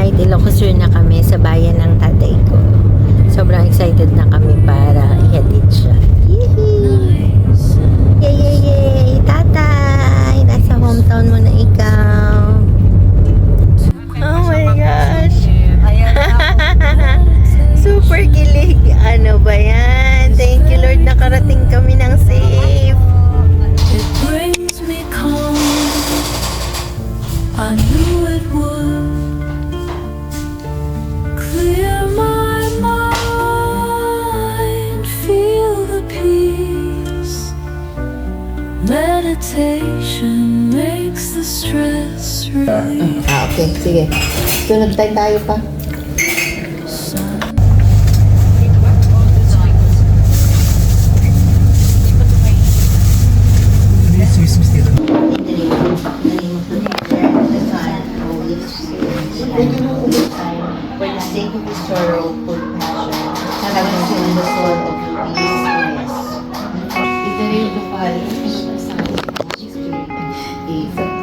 night, Ilocos Sur na kami sa bayan ng tatay ko. Sobrang excited na kami para ihatid siya. Yay! Yay, yay, yay! Tatay! Nasa hometown mo na ikaw. Oh my gosh! Super kilig! Ano ba yan? Thank you Lord, nakarating kami ng safe. It brings me calm. I knew it would clear my mind, feel the peace. Meditation makes the stress relief. Okay, sige. Sunod tayo pa. For the sake of His sorrowful passion, have mercy on the soul of peacefulness. In the name of the Father, and of the Son, and of the Holy Spirit. Amen.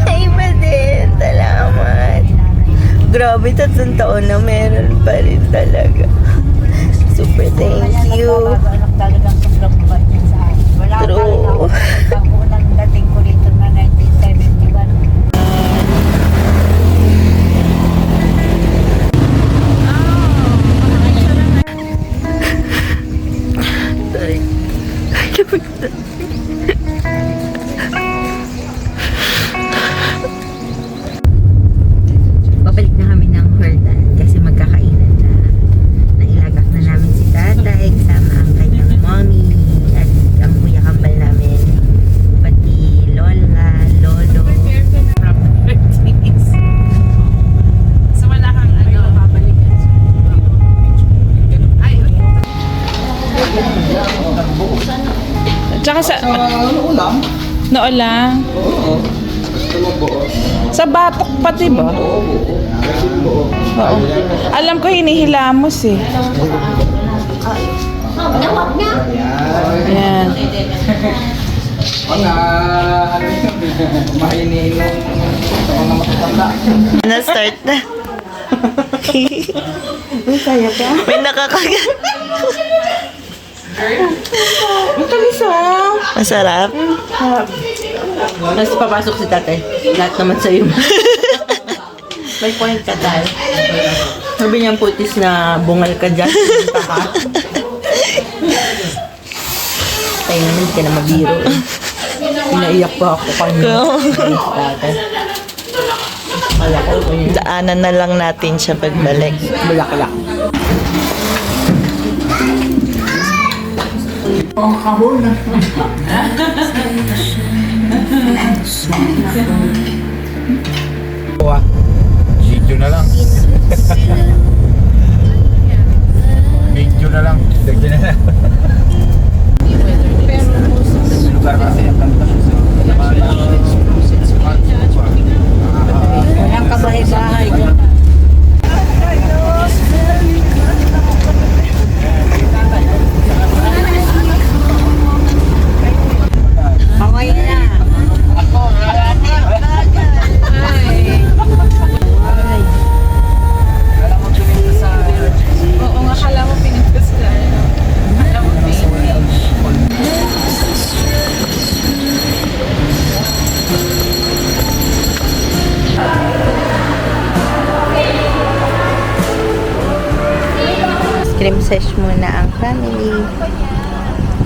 Iba din. Salamat. Grabe, 3 taon na meron pa rin talaga. Super thank you. Talagang sobrang buwan niya sa akin. Wala True. Ang unang dating ko rito na 1971. Sorry. Babalik na kami ng Hordan kasi magkakainan na. Nailagak na namin si tatay kasama ang kanyang mommy at ang kuya kambal namin. Pati lola, lolo. So wala kang babalikan. Ay, Tsaka sa... Noo lang? Oo. Gusto mo buo? Sa batok pati ba? Oo. Alam ko hinihilamos eh. Ayan. Mga ano yun, mahininom sa mga matatanda. Na-start na. Masaya ka? May nakakagat. Ang talis ah. Masarap. Tapos papasok si tatay. Lahat naman sa'yo. May point ka tayo. Sabi niyang putis na bungal ka dyan. Punta ka. Tayo naman, hindi ka na mabiro eh. Pinaiyak pa ako kanina. Tatay. Kala ko, daanan na lang natin siya pagbalik. Bulaklak. Video na lang. Video na lang. Dagyan na lang. Sa lugar kasi ang kanta sa Walang kabahay-bahay. Okay na. oo nga, akala mo pinagpas na. Akala mo pinagpas. Ice cream sesh muna ang family.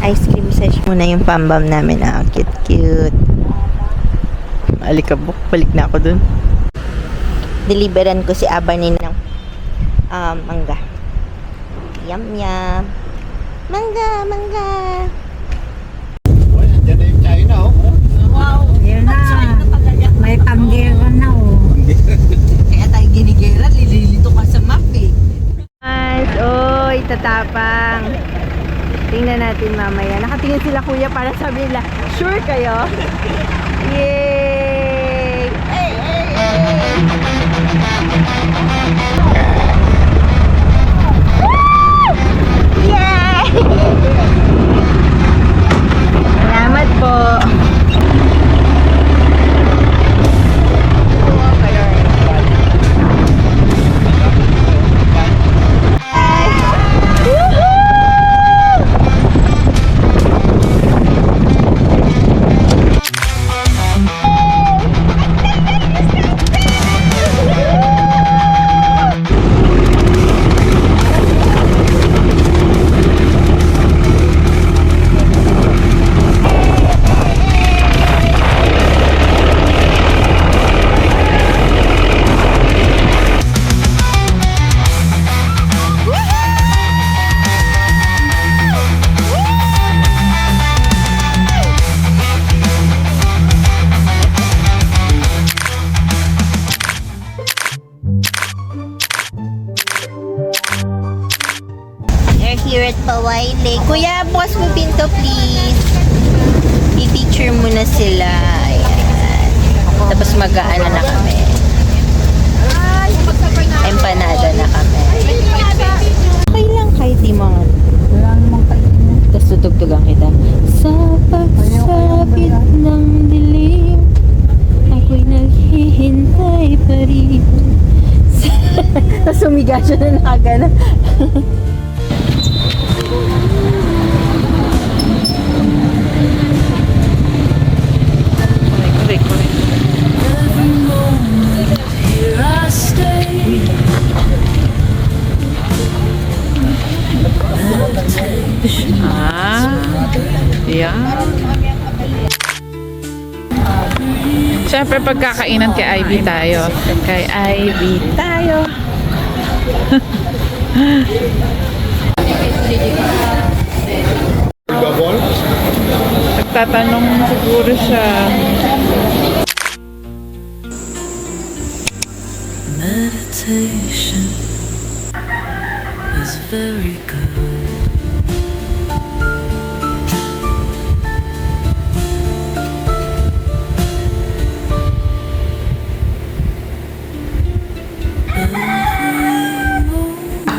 Ice cream sesh muna yung pambam namin. Ah, cute, cute. Alikabok, balik na ako dun. Deliveran ko si Abanin ng mangga. Yum, yum. Mangga, mangga. Diyan na yung China, oh. Yan na. May panggera na, oh. Kaya tayo ginigera, lililito ka sa map eh. Nice, oy, tatapang. Tingnan natin mamaya. Nakatingin sila kuya para sabi nila, sure kayo? Yay! Hey, hey, hey! Yay! Salamat po. We're here at Paway Lake. Kuya, bukas mo pinto, please. I-picture muna sila. Ayan. Tapos mag-aano na kami. Empanada na kami. Okay lang kahit di mga... Wala namang kainin. Tapos tutugtugan kita. Sa pagsapit ng dilim, ako'y naghihintay pa rin. Tapos sumiga siya na nakagana. Every moment here I stay. Yeah. Siyempre, pagkakainan kay Ivy tayo. Kay Ivy tayo. Nagtatanong siguro siya. Meditation is very good.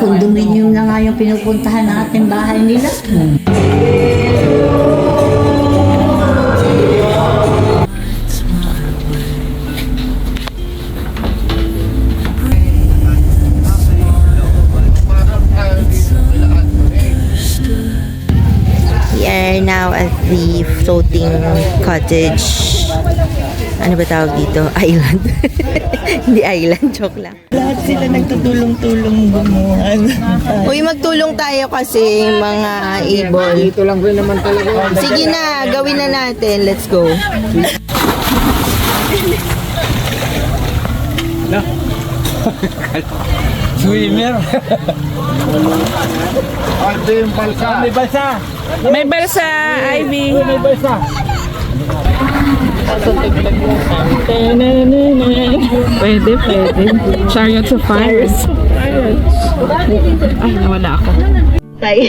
Condominium na nga yung pinupuntahan natin bahay nila. We are now at the floating cottage. Ano ba tawag dito? Island. Hindi island, joke lang. Lahat sila nagtutulong-tulong bumuhan. Uy, magtulong tayo kasi mga able. Dito lang rin naman talaga. Sige na, gawin na natin. Let's go. Swimmer. Ito yung balsa. May balsa. May balsa, Ivy. May balsa. Pwede. Chariots of Fire. Ay, nawala ako. Tayo.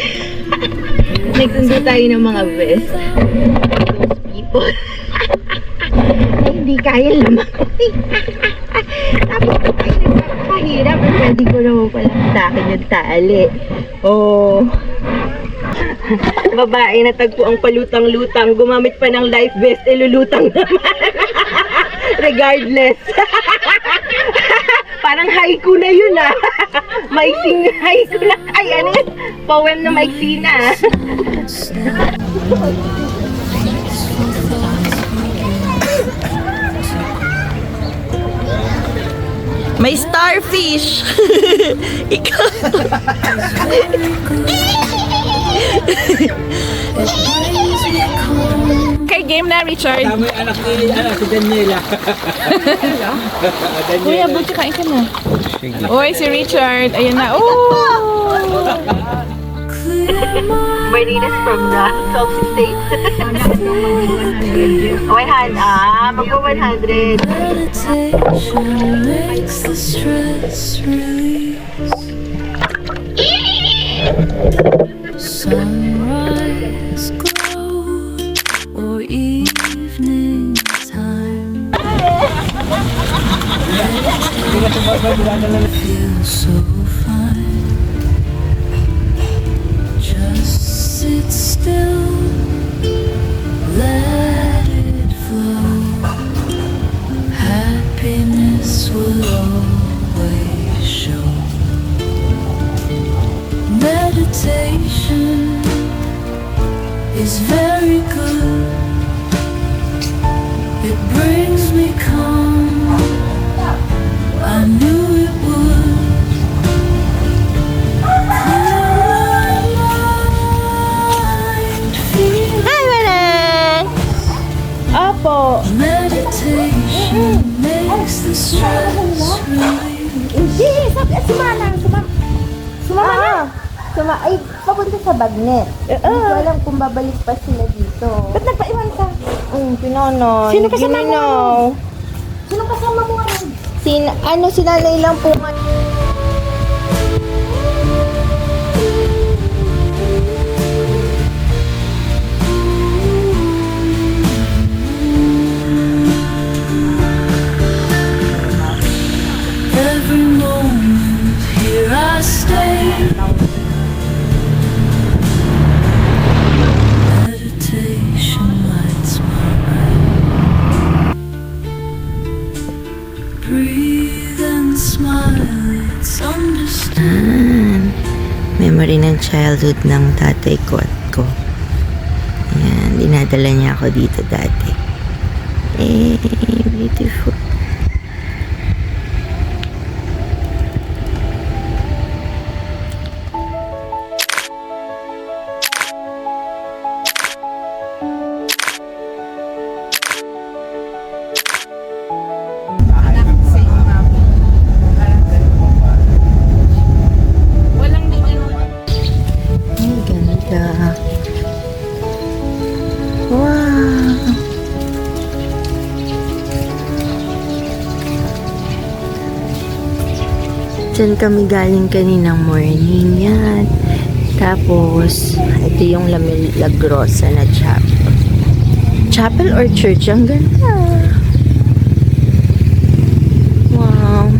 Nagsundo tayo ng mga best. Those people. Ay, hindi kaya lumakay. Tapos tayo nagkakahirap. Pwede ko naman palang sa akin yung tali. Oh. Babae na tagpo ang palutang-lutang, gumamit pa ng life vest, lulutang naman. Regardless. Parang haiku na yun ah. Maiksing haiku na. Ay, ano yun? Poem na maiksi na. May starfish. Ikaw. Okay, game na, Richard. Tama yung anak ni si Daniela. Kuya, buti kain ka na. Uy, si Richard. Ayun na. Oh! Berninas from the South States. Okay, mag-100. Meditation makes the stress release. Sunrise. feel so fine. Just sit still, let it flow. Happiness will always show. Meditation is very good. It brings me calm. I knew it would. Clear my mind, feel Hi, Manang! Apo. meditation makes the stress relief. Hindi! Sumama na! Ay, papunta sa Bagnet. Hindi ko alam kung babalik pa sila dito. Ba't nagpaiwan ka? Pinonoy. Sino kasama mo? Sino kasama mo? Si nanay lang po. Every moment here I stay. Meditation lights my way. Breathe and smile, it's understood. Memory ng childhood ng tatay ko at ko. Ayan, dinadala niya ako dito dati. Beautiful. Walang din ano. Ay, ganda. Wow! Diyan kami galing kaninang morning yan. Tapos, ito yung La Milagrosa na chapel. Chapel or church? Ang ganda. Wow.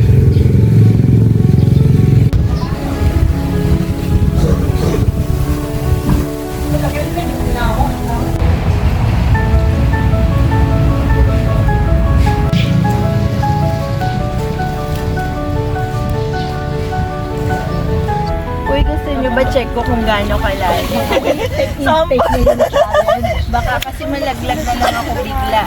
Uy, gusto nyo ba check ko kung gaano kalalim? Baka kasi malaglag na lang ako bigla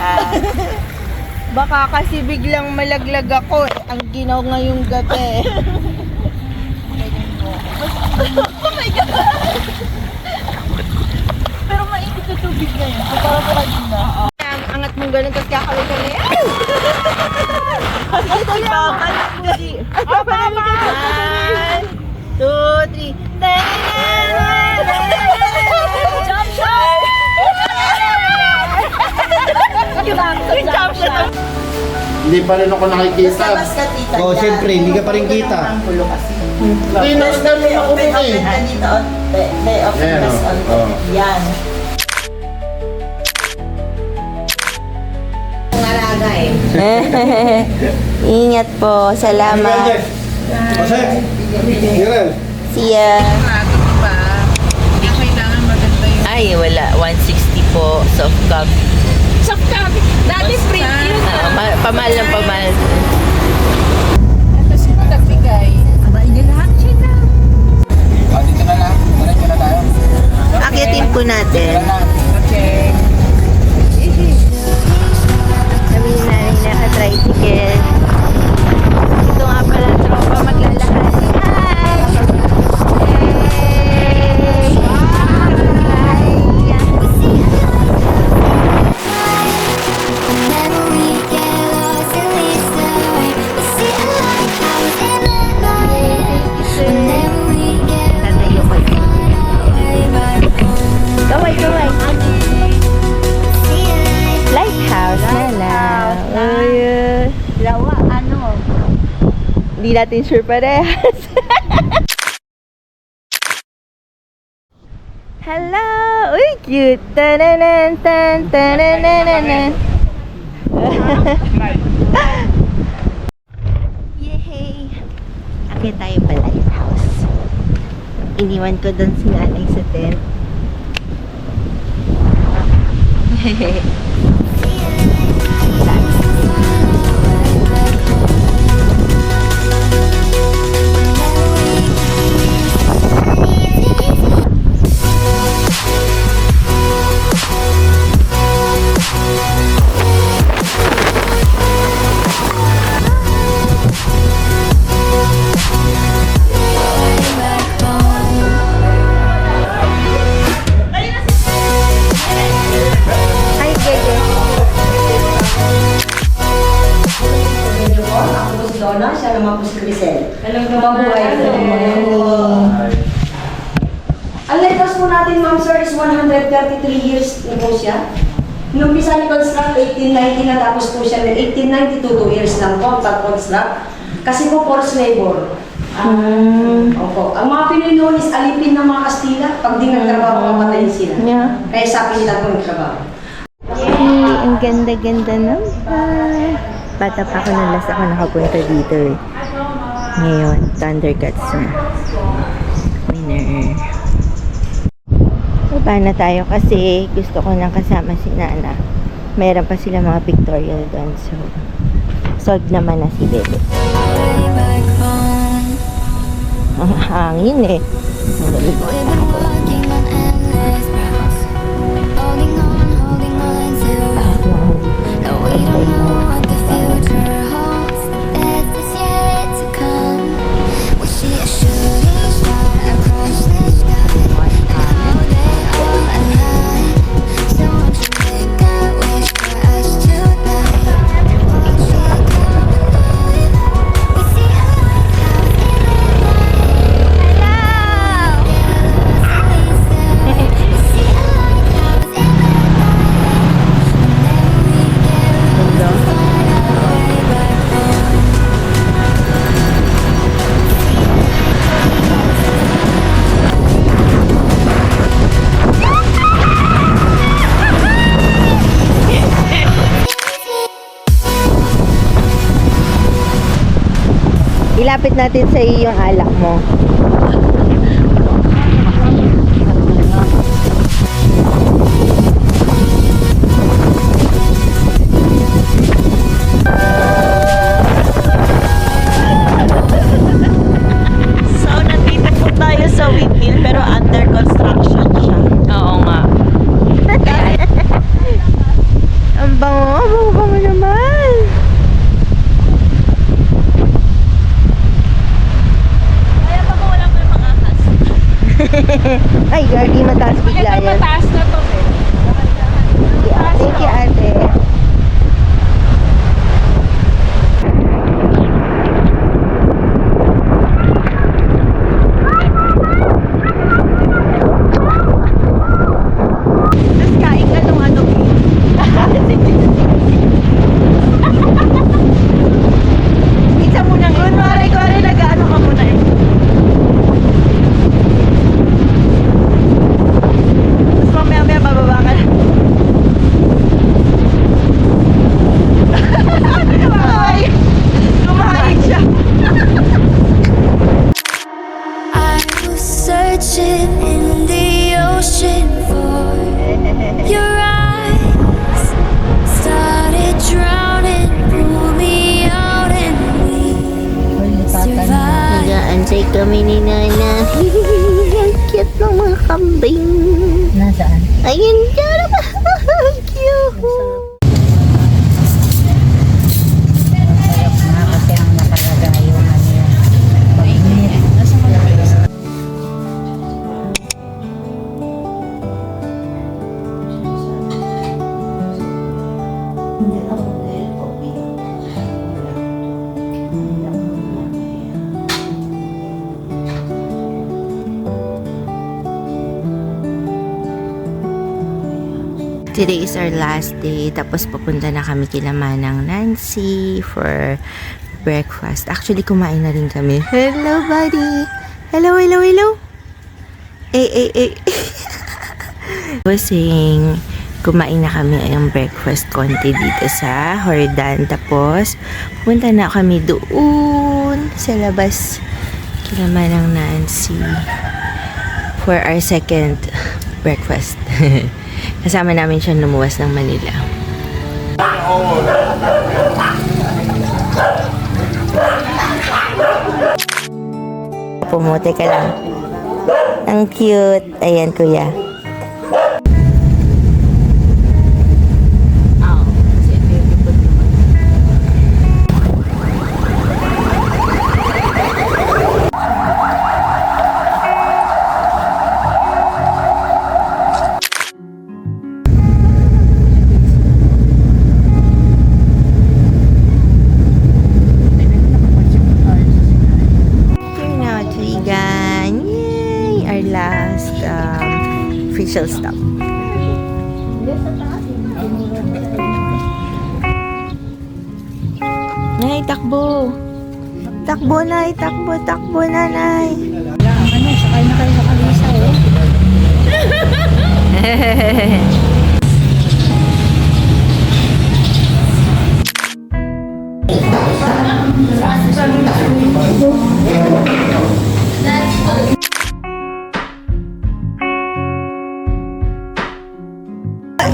Baka kasi biglang malaglag ako ang ginaw ngayong gabi. Oh my God! Pero mainit na tubig na yun. Para pa kanina. Ang angat mong ganun, tapos kakawin ka na yan. Ito yung bakal. One, two, three. Jump shot! Jump shot! Hindi pa rin ako nakikita. Oo, siyempre, hindi ka pa rin kita. Hindi na ganun ako din eh. Ayan o. Oh. Ingat po. Salamat. Jose, Miguel. See ya. Bago pa. Hindi kailangan maganda yung Ay, wala. 160 po. Soft cup. soft copy. Dati print yun. Pamahal ng pamahal. Tapos yung nagbigay. Aba, hindi lahat sila. Dito na lang. Diretso na tayo. Akitin po natin. Okay. Sabi na rin naka-tricycle. Ito nga pala tropa maglalakad. Hi! Tatayo ko yun. Gaway. Lighthouse na. Ayun. Lawa, ano? Hindi natin sure parehas. Hello! Uy, cute! Tananan, tan, tanananan. Yay! Kaya tayo pa lighthouse. Iniwan ko doon si nanay sa tent. Hi, Gege. Ako po si Donna, siya naman po si Crisel. Hello, mabuhay po. Ang lighthouse po natin, ma'am sir, is 133 years na po siya. Inumpisa ni construct 1890 na tapos po siya ng 1892, 2 years lang po ang pag-construct. Kasi po forced labor. Opo. Ang mga Pinoy noon is alipin ng mga Kastila. Pag di nagtrabaho, mapatayin sila. Yeah. Kaya sa akin nila po nagtrabaho. Yay! Ang ganda-ganda naman. Bata pa ako nung last ako nakapunta dito eh. Ngayon, Thundercats na. Winner. Baba na tayo kasi gusto ko nang kasama si Nana. Meron pa sila mga pictorial doon. So, solved naman na si Bebe. Way back home. Ang hangin eh. Madali ko We've been walking on endless routes. Holding on to. No, we don't know what the future holds. Best is yet to come. We see a shooting star across the sky. Now they all align. So won't you make a wish for us tonight? Won't you come alive? We see a lighthouse in the night. We see a lighthouse in the night. Ilapit natin sa iyo yung alak mo. So, nandito po tayo sa windmill pero under construction siya. Oo nga. Ang bango naman. Kaya pa wala ko yung mga ahas. Ay, gagi, mataas bigla Ito yan. mataas na to eh. Thank you, ate. Tapos kain ka nung ano. Isa mo nang kunwari nag-ano ka muna eh. Tapos mamaya bababa ka na. Kumain siya. I was searching in the ocean for your eyes. Started drowning, pull me out and we survived. Nag-aantay kami ni Nana. Ang cute ng mga kambing. Nasaan? Ayun, dyan. Cute. Na kasi ang nakalaga yung ano yan. Pag-init. Today is our last day. Tapos papunta na kami kila Manang Nancy for breakfast. Actually, kumain na rin kami. Hello, buddy. Hello, hello, hello. Eh. Busing. kumain na kami ang breakfast konti dito sa Hordan. Tapos, punta na kami doon sa labas kila Manang Nancy for our second breakfast. Kasama namin siya lumuwas ng Manila. Pumote ka lang. Ang cute. Ayan, kuya. Here now, Trigan. Yay! Our last official stop. Nay, takbo. Takbo, Nay. Takbo, takbo, Nanay. Ano, sakay na kayo sa kalisa eh.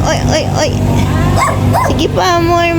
Oy, oy, oy. Sige pa, more.